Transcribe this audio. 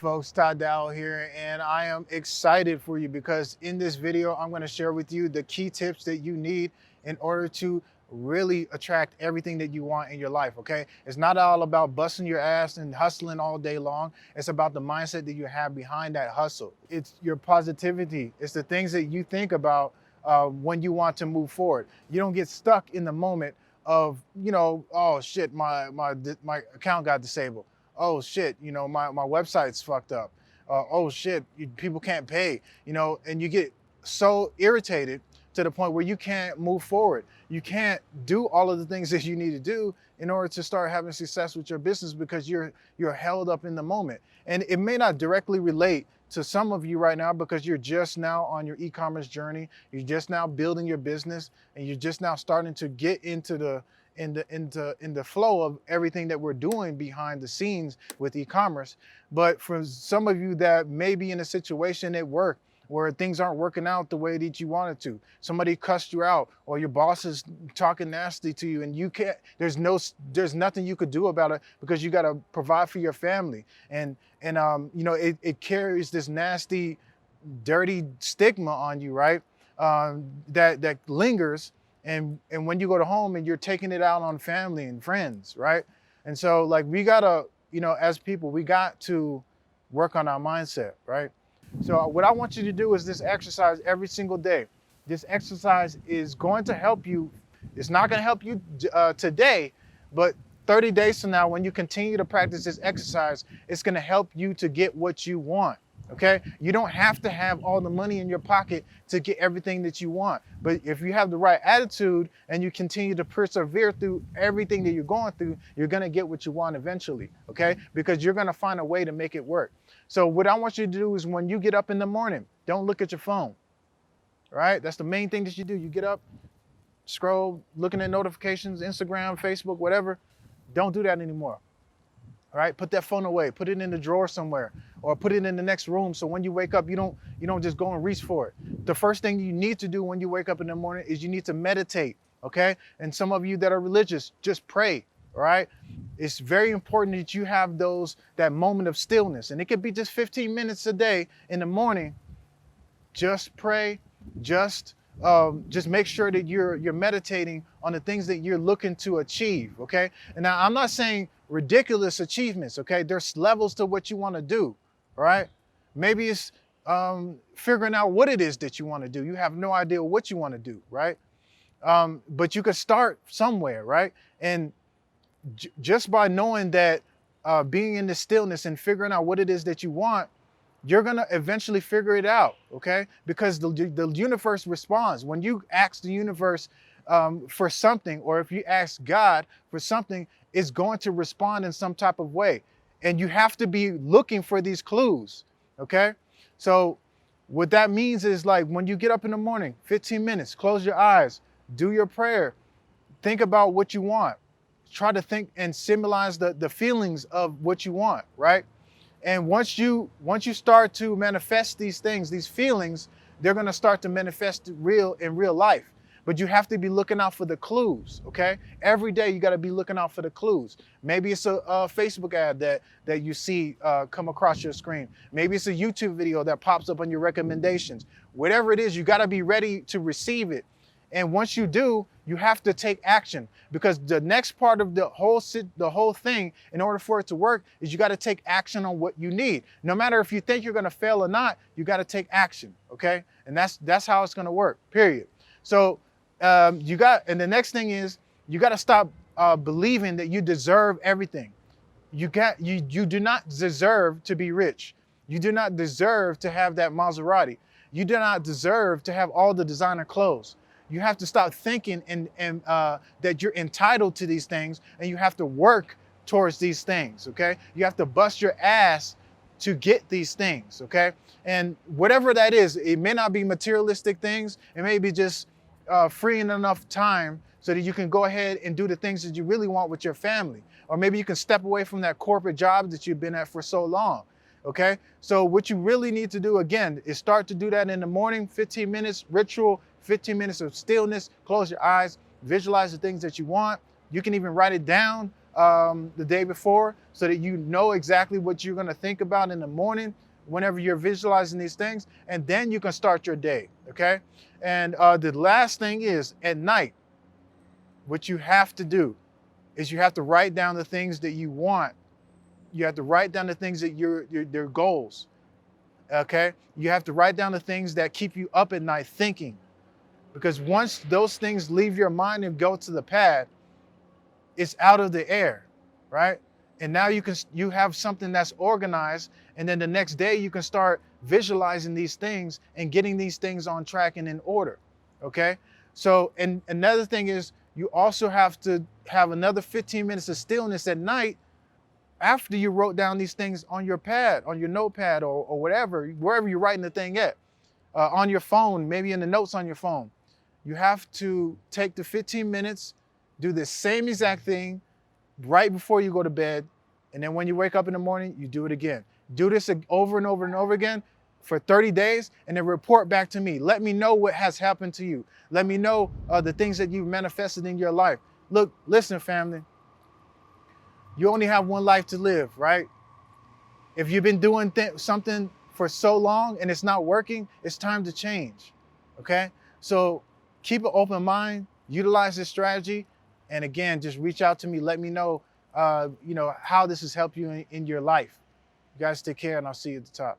folks, Todd Dowell here, and I am excited for you because in this video, I'm going to share with you the key tips that you need in order to really attract everything that you want in your life, okay? It's not all about busting your ass and hustling all day long. It's about the mindset that you have behind that hustle. It's your positivity. It's the things that you think about when you want to move forward. You don't get stuck in the moment of, oh shit, my account got disabled. Oh shit, my website's fucked up. Oh shit, people can't pay, and you get so irritated to the point where you can't move forward. You can't do all of the things that you need to do in order to start having success with your business because you're held up in the moment. And it may not directly relate to some of you right now because you're just now on your e-commerce journey. You're just now building your business and you're just now starting to get into the flow of everything that we're doing behind the scenes with e-commerce. But for some of you that may be in a situation at work where things aren't working out the way that you wanted to, somebody cussed you out or your boss is talking nasty to you and you can't, there's nothing you could do about it because you got to provide for your family. And it carries this nasty, dirty stigma on you, right? That lingers. And when you go to home and you're taking it out on family and friends, right? And so like we gotta, as people, we got to work on our mindset, right? So what I want you to do is this exercise every single day. This exercise is going to help you. It's not gonna help you today, but 30 days from now, when you continue to practice this exercise, it's gonna help you to get what you want. Okay, you don't have to have all the money in your pocket to get everything that you want. But if you have the right attitude and you continue to persevere through everything that you're going through, you're going to get what you want eventually. Okay, because you're going to find a way to make it work. So what I want you to do is when you get up in the morning, don't look at your phone. Right? That's the main thing that you do. You get up, scroll, looking at notifications, Instagram, Facebook, whatever. Don't do that anymore. All right, put that phone away, put it in the drawer somewhere, or put it in the next room. So when you wake up, you don't just go and reach for it. The first thing you need to do when you wake up in the morning is you need to meditate. Okay, and some of you that are religious, just pray. All right, it's very important that you have that moment of stillness, and it could be just 15 minutes a day in the morning. Just pray, just make sure that you're meditating on the things that you're looking to achieve. Okay, and now I'm not saying ridiculous achievements. Okay, there's levels to what you want to do. All right, maybe it's figuring out what it is that you want to do. You have no idea what you want to do, right? But you could start somewhere, right? And just by knowing that, being in the stillness and figuring out what it is that you want, you're gonna eventually figure it out, okay? Because the universe responds. When you ask the universe for something, or if you ask God for something, it's going to respond in some type of way. And you have to be looking for these clues, okay? So what that means is like when you get up in the morning, 15 minutes, close your eyes, do your prayer, think about what you want. Try to think and symbolize the feelings of what you want, right? And once you start to manifest these things, these feelings, they're going to start to manifest in real life. But you have to be looking out for the clues, okay? Every day you got to be looking out for the clues. Maybe it's a Facebook ad that you see come across your screen. Maybe it's a YouTube video that pops up on your recommendations. Whatever it is, you got to be ready to receive it. And once you do, you have to take action, because the next part of the whole thing, in order for it to work, is you got to take action on what you need. No matter if you think you're going to fail or not, you got to take action, okay? And that's how it's going to work, period. So and the next thing is you got to stop believing that you deserve everything. You do not deserve to be rich. You do not deserve to have that Maserati. You do not deserve to have all the designer clothes. You have to stop thinking that you're entitled to these things, and you have to work towards these things, okay? You have to bust your ass to get these things, okay? And whatever that is, it may not be materialistic things. It may be just freeing enough time so that you can go ahead and do the things that you really want with your family. Or maybe you can step away from that corporate job that you've been at for so long, okay? So what you really need to do, again, is start to do that in the morning, 15 minutes ritual, 15 minutes of stillness, close your eyes, visualize the things that you want. You can even write it down the day before so that you know exactly what you're going to think about in the morning whenever you're visualizing these things, and then you can start your day. Okay. And the last thing is at night, what you have to do is you have to write down the things that you want. You have to write down the things that your goals. Okay. You have to write down the things that keep you up at night thinking, because once those things leave your mind and go to the pad, it's out of the air, right? And now you have something that's organized, and then the next day you can start visualizing these things and getting these things on track and in order. Okay. So, and another thing is you also have to have another 15 minutes of stillness at night after you wrote down these things on your pad, on your notepad, or whatever, wherever you're writing the thing at, on your phone, maybe in the notes on your phone. You have to take the 15 minutes, do the same exact thing right before you go to bed. And then when you wake up in the morning, you do it again. Do this over and over and over again for 30 days, and then report back to me. Let me know what has happened to you. Let me know the things that you've manifested in your life. Look, listen, family. You only have one life to live, right? If you've been doing something for so long and it's not working, it's time to change, okay? So keep an open mind, utilize this strategy, and again, just reach out to me. Let me know, how this has helped you in your life. You guys take care, and I'll see you at the top.